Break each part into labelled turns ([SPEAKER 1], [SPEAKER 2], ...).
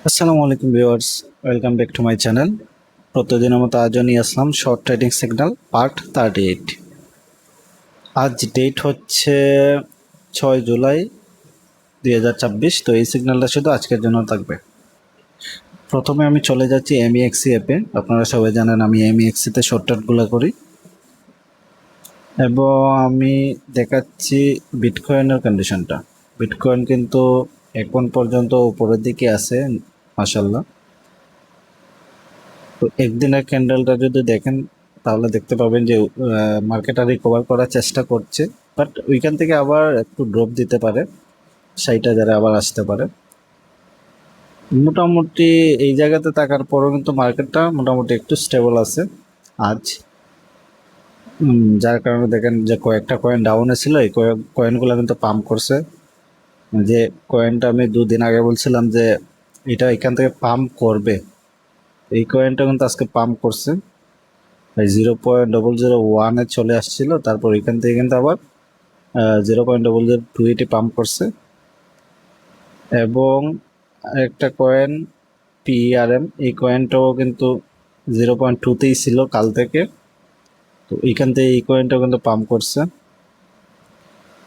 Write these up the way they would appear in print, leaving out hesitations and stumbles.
[SPEAKER 1] আসসালামু আলাইকুম viewers, welcome back to my channel. প্রতিদিনের মতো আজও নিয়ে আসলাম শর্ট ট্রেডিং সিগন্যাল পার্ট 38। আজ ডেট হচ্ছে 6 জুলাই 2024। তো এই সিগন্যালটা শুধু আজকের জন্য থাকবে। প্রথমে আমি চলে যাচ্ছি এমইএক্সি অ্যাপে। আপনারা সবাই জানেন আমি এমইএক্সিতে শর্ট ট্রেডগুলো করি এবং আমি দেখাচ্ছি বিটকয়েনের কন্ডিশনটা। বিটকয়েন কিন্তু এখন পর্যন্ত উপরের দিকে আছে মাশাআল্লাহ। তো একদিনের ক্যান্ডেলটা যদি দেখেন তাহলে দেখতে পাবেন যে মার্কেটটা রিকভার করার চেষ্টা করছে, বাট ওইখান থেকে আবার একটু ড্রপ দিতে পারে, 60,000 আবার আসতে পারে। মোটামুটি এই জায়গাতে থাকার পরও কিন্তু মার্কেটটা মোটামুটি একটু স্টেবল আছে আজ। যার কারণে দেখেন যে কয়েকটা কয়েন ডাউনে ছিল, এই কয়েনগুলো কিন্তু পাম্প করছে। যে কয়েনটা আমি 2 দিন আগে বলছিলাম যে এটা এখান থেকে পাম্প করবে, এই কয়েনটা কিন্তু আজকে পাম্প করছে। 0.001-এ চলে আসছিল, তারপর এখান থেকে কিন্তু আবার 0.002 পাম্প করছে। এবং একটা কয়েন PERM, এই কয়েনটাও কিন্তু 0.2-তেই ছিল কাল থেকে, তো এইখান থেকে এই কয়েনটাও কিন্তু পাম্প করছে।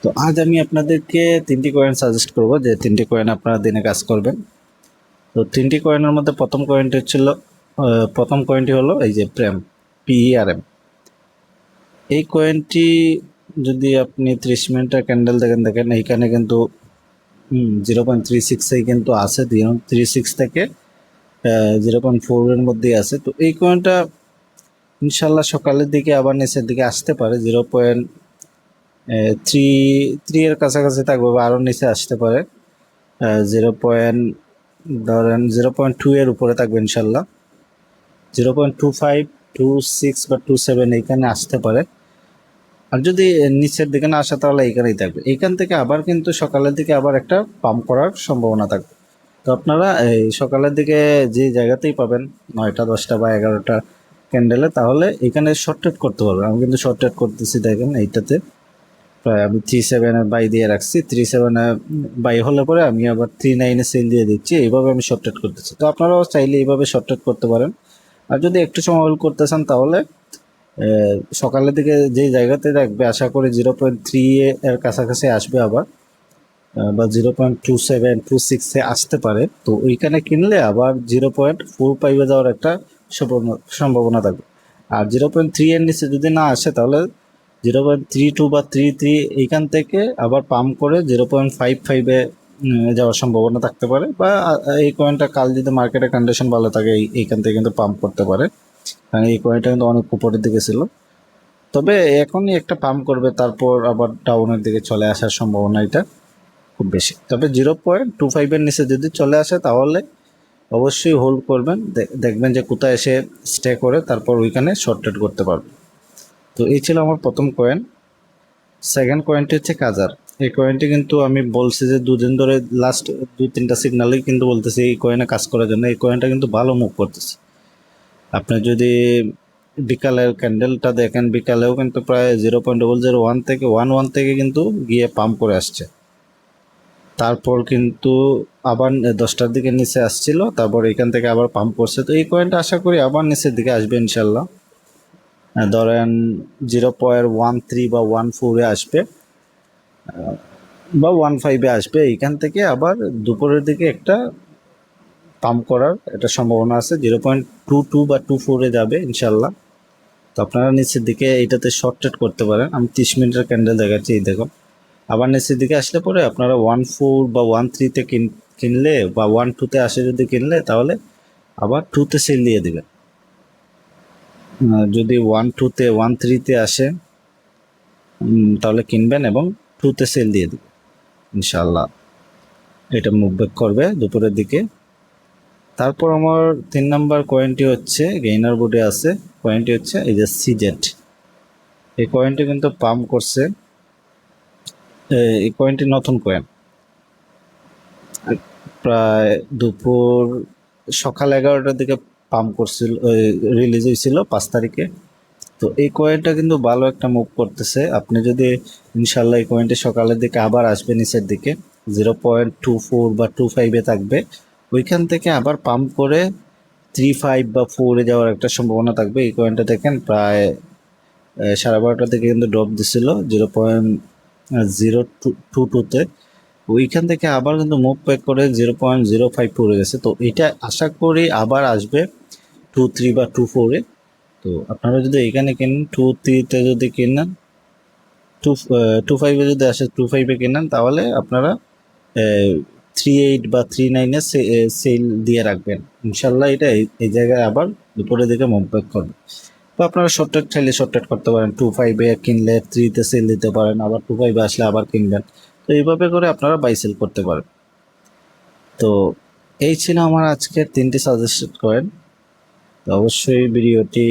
[SPEAKER 1] তো আজ আমি আপনাদেরকে 3টি কয়েন সাজেস্ট করব, যে 3টি কয়েন আপনারা দিনে কাজ করবেন। তো 3টি কয়েনের মধ্যে প্রথম কয়েনটি হলো এই যে প্রেম, PERM। এই কয়েনটি যদি আপনি 30 মিনিটের ক্যান্ডেল দেখেন এইখানে কিন্তু 0.36 কিন্তু আছে, 0.36 থেকে 0.4-এর মধ্যেই আছে। তো এই কয়েনটা ইনশাল্লাহ সকালের দিকে আবার নিচের দিকে আসতে পারে, 0.3 এর কাছাকাছি থাকবে বা আরও নিচে আসতে পারে। 0.2-এর উপরে থাকবে ইনশাল্লাহ। 0.25, 26 বা 27 এইখানে আসতে পারে। আর যদি নিচের দিকে না আসে তাহলে এইখানেই থাকবে। এইখান থেকে আবার কিন্তু সকালের দিকে আবার একটা পাম্প করার সম্ভাবনা থাকবে। তো আপনারা এই সকালের দিকে যে জায়গাতেই পাবেন 9টা, 10টা বা 11টা ক্যান্ডেলে, তাহলে এখানে শর্ট ট্রেড করতে পারবেন। আমি কিন্তু শর্ট ট্রেড করতেছি, দেখেন এইটাতে প্রায় আমি 3.7-এ বাই দিয়ে রাখছি। 3.7-এ বাই হলে পরে আমি আবার 3.9-এ সেল দিয়ে দিচ্ছি। এইভাবে আমি শর্ট ট্রেড করতেছি। তো আপনারাও চাইলে এইভাবে শর্ট ট্রেড করতে পারেন। আর যদি একটু সময় হোল্ড করতে চান তাহলে সকালের দিকে যে জায়গাতে রাখবে আশা করি 0.3 এর কাছাকাছি আসবে আবার, বা 0.27, 26-এ আসতে পারে। তো ওইখানে কিনলে আবার 0.45-এ যাওয়ার একটা সম্ভাবনা থাকবে। আর 0.3 এর নিচে যদি না আসে তাহলে 0.32 বা 33 এইখান থেকে আবার পাম্প করে 0.55-এ যাওয়ার সম্ভাবনা থাকতে পারে। বা এই কয়েনটা কাল যদি মার্কেটের কন্ডিশন ভালো থাকে এইখান থেকে কিন্তু পাম্প করতে পারে, কারণ এই কয়েনটা কিন্তু অনেক উপরের দিকে ছিল। তবে এখনই একটা পাম্প করবে, তারপর আবার ডাউনের দিকে চলে আসার সম্ভাবনা এটা খুব বেশি। তবে 0.25-এর নিচে যদি চলে আসে তাহলে অবশ্যই হোল্ড করবেন, দেখবেন যে কোথায় এসে স্টে করে, তারপর ওইখানে শর্ট ট্রেড করতে পারবেন। তো এই ছিল আমার প্রথম কয়েন। সেকেন্ড কয়েনটি হচ্ছে কাজার। এই কয়েনটি কিন্তু আমি বলছি যে 2 দিন ধরে, লাস্ট 2-3টা সিগনালেই কিন্তু বলতেছি এই কয়েনে কাজ করার জন্য। এই কয়েনটা কিন্তু ভালো মুভ করতেছে। আপনি যদি বিকালের ক্যান্ডেলটা দেখেন, বিকালেও কিন্তু প্রায় 0.001 থেকে 11 থেকে কিন্তু গিয়ে পাম্প করে আসছে। তারপর কিন্তু আবার 10টার দিকে নিচে আসছিল, তারপর এখান থেকে আবার পাম্প করছে। তো এই কয়েনটা আশা করি আবার নিচের দিকে আসবে ইনশাল্লাহ। ধরেন 0.13 বা 14-এ আসবে, বা 15-এ আসবে। এইখান থেকে আবার দুপুরের দিকে একটা পাম্প করার একটা সম্ভাবনা আছে, 0.22 বা 24-এ যাবে ইনশাল্লাহ। তো আপনারা নিচের দিকে এইটাতে শর্ট ট্রেড করতে পারেন। আমি 30 মিনিটের ক্যান্ডেল দেখাচ্ছি, এই দেখো। আবার নিচের দিকে আসলে পরে আপনারা 14 বা 13-তে কিনলে বা 12-তে আসে যদি কিনলে, তাহলে আবার 2-তে সেল দিয়ে দিবেন। যদি 13-তে আসে তাহলে কিনবেন এবং 2-তে সেল দিয়ে দিবেন ইনশাল্লাহ। এটা মুভ ব্যাক করবে দুপুরের দিকে। তারপর আমার 3 নাম্বার কয়েনটি হচ্ছে গেইনার বোর্ডে আছে, কয়েনটি হচ্ছে এই যে সিজেট। এই কয়েনটি কিন্তু পাম্প করছে। এই কয়েনটি নতুন কয়েন, প্রায় দুপুর সকাল 11টার দিকে পাম্প করছিল, রিলিজ হয়েছিল 5 তারিখে। তো এই কয়েনটা কিন্তু ভালো একটা মুভ করতেছে। আপনি যদি ইনশাল্লাহ এই কয়েনটি সকালের দিকে আবার আসবে নিচের দিকে, 0.24 বা 25-এ থাকবে, ওইখান থেকে আবার পাম্প করে 3.5 বা 4-এ যাওয়ার একটা সম্ভাবনা থাকবে। এই কয়েনটা দেখেন প্রায় 12:30 থেকে কিন্তু ড্রপ দিছিল 0.022-তে। ওইখান থেকে আবার কিন্তু মুভ ব্যাক করে 0.05 পড়ে গেছে। তো এটা আশা করি আবার আসবে 2.3 বা 2.4-এ। তো আপনারা যদি এখানে কেনেন 2.3-তে যদি কেনেন 2.5-এ যদি আসে 2.5-এ কেনেন তাহলে আপনারা 3.8 বা 3.9-এ সেল দিয়ে রাখবেন। ইনশাল্লাহ এটা এই জায়গায় আবার উপরের দিকে মুভ ব্যাক করবে। তো আপনারা শর্টকাট চাইলে শর্টকাট করতে পারেন, 2.5-এ কিনলে 3-তে সেল দিতে পারেন, আবার 2.5-এ আসলে আবার কিনবেন। তো এইভাবে করে আপনারা বাই সেল করতে পারেন। তো এই ছিল আমার আজকের 3টি সাজেস্টেড কয়েন। তো অবশ্যই ভিডিওটি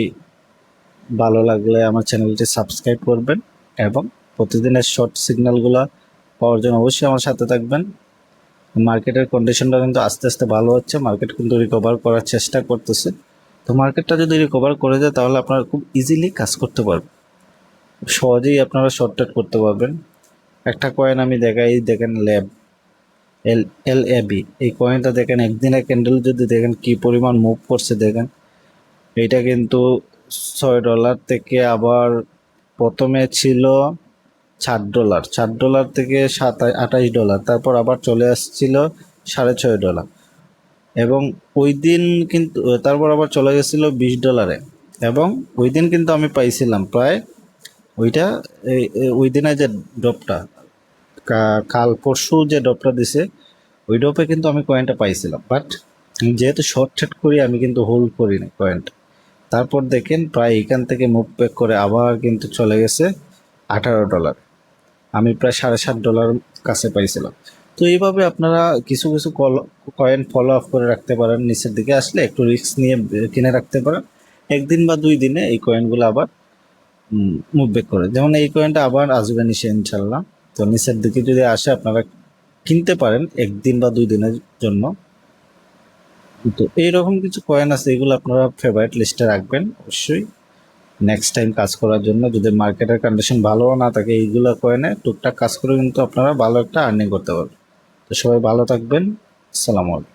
[SPEAKER 1] ভালো লাগলে আমার চ্যানেলটি সাবস্ক্রাইব করবেন এবং প্রতিদিনের শর্ট সিগন্যালগুলো পাওয়ার জন্য অবশ্যই আমার সাথে থাকবেন। মার্কেটের কন্ডিশনটা কিন্তু আস্তে আস্তে ভালো হচ্ছে, মার্কেট কিন্তু রিকভার করার চেষ্টা করতেছে। তো মার্কেটটা যদি রিকভার করে যায় তাহলে আপনারা খুব ইজিলি কাজ করতে পারবেন, সহজেই আপনারা শর্টকাট করতে পারবেন। একটা কয়েন আমি দেখাই, দেখেন LAB, এই কয়েনটা দেখেন একদিনের ক্যান্ডেল যদি দেখেন কি পরিমাণ মুভ করছে দেখেন। এইটা কিন্তু $6 থেকে আবার প্রথমে ছিল $7, $7 থেকে $28, তারপর আবার চলে আসছিল $6.5, এবং ওই দিন কিন্তু তারপর আবার চলে গেছিল $20, এবং ওই দিন কিন্তু আমি পাইছিলাম প্রায় ওইটা ওই দিনে যে ড্রপটা কাল পরশু যে ড্রপটা দিছে ওই ড্রপে কিন্তু আমি কয়েনটা পাইছিলাম, বাট যেহেতু শর্ট ট্রেড করি আমি কিন্তু হোল্ড করি না কয়েনটা। তারপর দেখেন প্রায় এখান থেকে মুভ ব্যাক করে আবার কিন্তু চলে গেছে $18, আমি প্রায় $7.5 কাছে পাইছিলাম। তো এইভাবে আপনারা কিছু কিছু কয়েন ফলো আপ করে রাখতে পারেন, নিচের দিকে আসলে একটু রিস্ক নিয়ে কিনে রাখতে পারেন। 1 দিন বা 2 দিনে এই কয়েনগুলো আবার মুভ ব্যাক করে, যেমন এই কয়েনটা আবার আসবে নিচে ইনশাল্লাহ। তো নিচের দিকে যদি আসে আপনারা কিনতে পারেন 1 দিন বা 2 দিনের জন্য। তো এইরকম কিছু কয়েন আছে, এগুলো আপনারা ফেভারিট লিস্টে রাখবেন অবশ্যই নেক্সট টাইম কাজ করার জন্য। যদি মার্কেটের কন্ডিশন ভালো না থাকে এইগুলো কয়েনে টুকটাক কাজ করে কিন্তু আপনারা ভালো একটা আর্নিং করতে পারবেন। তো সবাই ভালো থাকবেন। আসসালামু আলাইকুম।